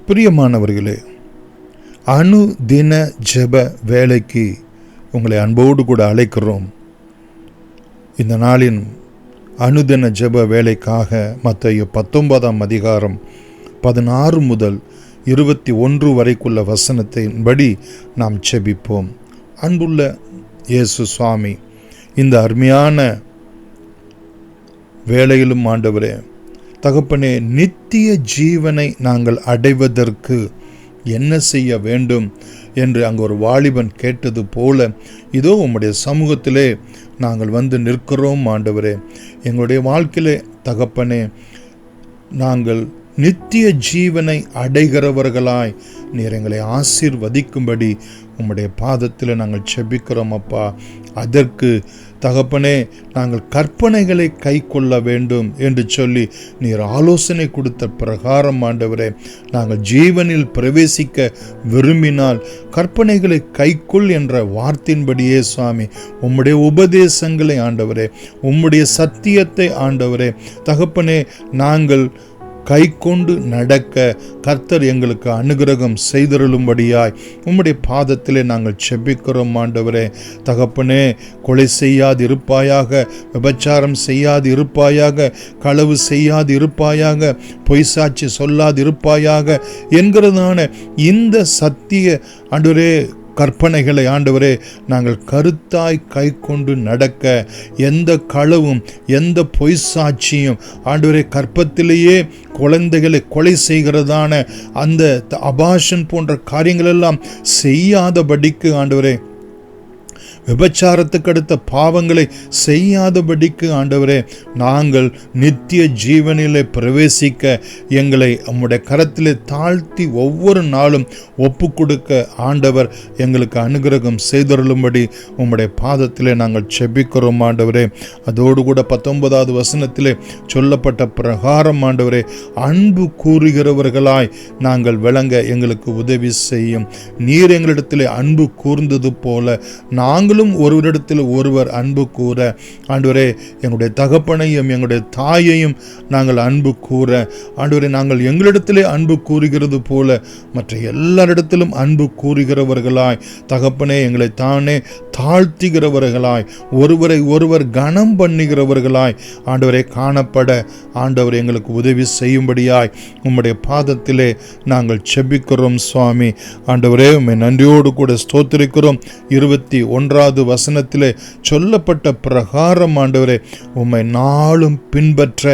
பிரியமானவர்களே, அனுதின ஜெப வேலைக்கு உங்களை அன்போடு கூட அழைக்கிறோம். இந்த நாளின் அனுதின ஜெப வேலைக்காக மத்தேயு 19 அதிகாரம் 16 முதல் 21 வரைக்குள்ள வசனத்தின்படி நாம் ஜெபிப்போம். அன்புள்ள இயேசு சுவாமி, இந்த அருமையான வேளையிலும் ஆண்டவரே தகப்பனே, நித்திய ஜீவனை நாங்கள் அடைவதற்கு என்ன செய்ய வேண்டும் என்று அங்கு ஒரு வாலிபன் கேட்டது போல இதோ உம்முடைய சமூகத்திலே நாங்கள் வந்து நிற்கிறோம் ஆண்டவரே. எங்களுடைய வாழ்க்கையிலே தகப்பனே, நாங்கள் நித்திய ஜீவனை அடைகிறவர்களாய் நீர் எங்களை ஆசீர்வதிக்கும்படி உம்முடைய பாதத்தில் நாங்கள் செபிக்கிறோம் அப்பா. அதற்கு தகப்பனே, நாங்கள் கற்பனைகளை கை கொள்ள வேண்டும் என்று சொல்லி நீர் ஆலோசனை கொடுத்த பிரகாரம் ஆண்டவரே, நாங்கள் ஜீவனில் பிரவேசிக்க விரும்பினால் கற்பனைகளை கைக்கொள் என்ற வார்த்தையின்படியே சுவாமி, உம்முடைய உபதேசங்களை ஆண்டவரே, உம்முடைய சத்தியத்தை ஆண்டவரே தகப்பனே, நாங்கள் கை கொண்டு நடக்க கர்த்தர் எங்களுக்கு அனுகிரகம் செய்தருளும்படியாய் உம்முடைய பாதத்திலே நாங்கள் செபிக்கிறோம் ஆண்டவரே. தகப்பனே, கொலை செய்யாது இருப்பாயாக, விபச்சாரம் செய்யாது இருப்பாயாக, களவு செய்யாது இருப்பாயாக, பொய் சாட்சி சொல்லாது இருப்பாயாக என்கிறதான இந்த சத்திய ஆண்டவரே கற்பனைகளை ஆண்டவரே நாங்கள் கருத்தாய் கை கொண்டு நடக்க, எந்த களவும் எந்த பொய் சாட்சியும் ஆண்டவரே கற்பத்திலேயே குழந்தைகளை கொலை செய்கிறதான அந்த அபாஷன் போன்ற காரியங்களெல்லாம் செய்யாதபடிக்கு ஆண்டவரே, விபச்சாரத்துக்கு அடுத்த பாவங்களை செய்யாதபடிக்கு ஆண்டவரே, நாங்கள் நித்திய ஜீவனிலே பிரவேசிக்க எங்களை உம்முடைய கரத்திலே தாழ்த்தி ஒவ்வொரு நாளும் ஒப்பு கொடுக்க ஆண்டவர் எங்களுக்கு அனுகிரகம் செய்தருளும்படி உம்முடைய பாதத்திலே நாங்கள் செபிக்கிறோம் ஆண்டவரே. அதோடு கூட 19வது வசனத்திலே சொல்லப்பட்ட பிரகாரம் ஆண்டவரே, அன்பு கூறுகிறவர்களாய் நாங்கள் விளங்க எங்களுக்கு உதவி செய்யும். நீர் எங்களிடத்திலே அன்பு கூர்ந்தது போல நாங்களும் ஒருவரிடத்தில் ஒருவர் அன்பு கூற ஆண்டவரே, எங்களுடைய தகப்பனையும் எங்களுடைய தாயையும் நாங்கள் அன்பு கூற ஆண்டவரே, நாங்கள் எங்களிடத்திலே அன்பு கூறுகிறது போல மற்ற எல்லாரிடத்திலும் அன்பு கூறுகிறவர்களாய் தகப்பனே, எங்களை தானே தாழ்த்துகிறவர்களாய், ஒருவரை ஒருவர் கனம் பண்ணுகிறவர்களாய் ஆண்டவரை காணப்பட ஆண்டவர் எங்களுக்கு உதவி செய்யும்படியாய் உம்முடைய பாதத்திலே நாங்கள் செபிக்கிறோம் சுவாமி. ஆண்டவரே, உம்மை நன்றியோடு கூட ஸ்தோத்திரிக்கிறோம். 21வது வசனத்திலே சொல்லப்பட்ட பிரகாரம் ஆண்டவரே, உம்மை நாளும் பின்பற்ற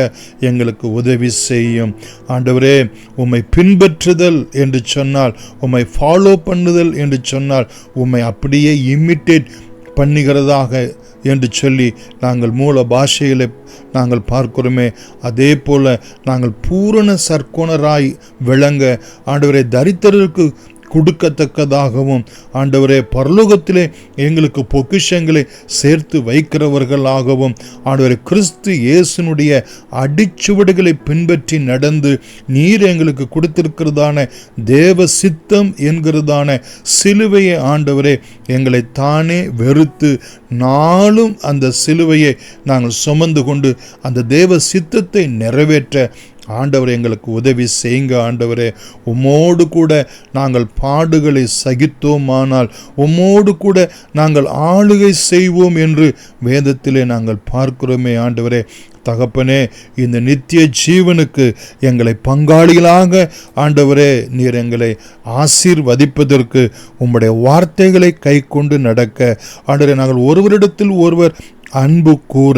எங்களுக்கு உதவி செய்யும் ஆண்டவரே. உம்மை பின்பற்றுதல் என்று சொன்னால், உம்மை ஃபாலோ பண்ணுதல் என்று சொன்னால், உம்மை அப்படியே இமிட்டேட் பண்ணுகிறதாக என்று சொல்லி நாங்கள் மூல பாஷையில் நாங்கள் பார்க்கிறோமே. அதே போல நாங்கள் பூரண சர்க்கோணராய் விளங்க ஆண்டவரே, தரித்திரருக்கு கொடுக்கத்தக்கதாகவும் ஆண்டவரே, பரலோகத்திலே எங்களுக்கு பொக்கிஷங்களை சேர்த்து வைக்கிறவர்களாகவும் ஆண்டவரே, கிறிஸ்து இயேசுனுடைய அடிச்சுவடுகளை பின்பற்றி நடந்து நீர் எங்களுக்கு கொடுத்திருக்கிறதான தேவ சித்தம் என்கிறதான சிலுவையை ஆண்டவரே எங்களை தானே வெறுத்து நாளும் அந்த சிலுவையை நாங்கள் சுமந்து கொண்டு அந்த தேவ சித்தத்தை நிறைவேற்ற ஆண்டவர் எங்களுக்கு உதவி செய்யுங்க ஆண்டவரே. உம்மோடு கூட நாங்கள் பாடுகளை சகித்தோமானால் உம்மோடு கூட நாங்கள் ஆளுகை செய்வோம் என்று வேதத்திலே நாங்கள் பார்க்கிறோமே ஆண்டவரே. தகப்பனே, இந்த நித்திய ஜீவனுக்கு எங்களை பங்காளிகளாக ஆண்டவரே நீர் எங்களை ஆசீர்வதிப்பதற்கு உம்முடைய வார்த்தைகளை கை கொண்டு நடக்க ஆண்டவரே, நாங்கள் ஒருவரிடத்தில் ஒருவர் அன்பு கூற,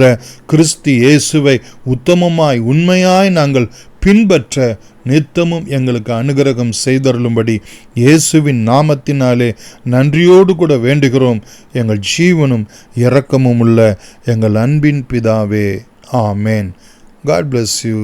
கிறிஸ்து இயேசுவை உத்தமமாய் உண்மையாய் நாங்கள் பின்பற்ற நித்தமும் எங்களுக்கு அனுகிரகம் செய்தருளும்படி இயேசுவின் நாமத்தினாலே நன்றியோடு கூட வேண்டுகிறோம். எங்கள் ஜீவனும் இரக்கமும் உள்ள எங்கள் அன்பின் பிதாவே, ஆமேன். God bless you.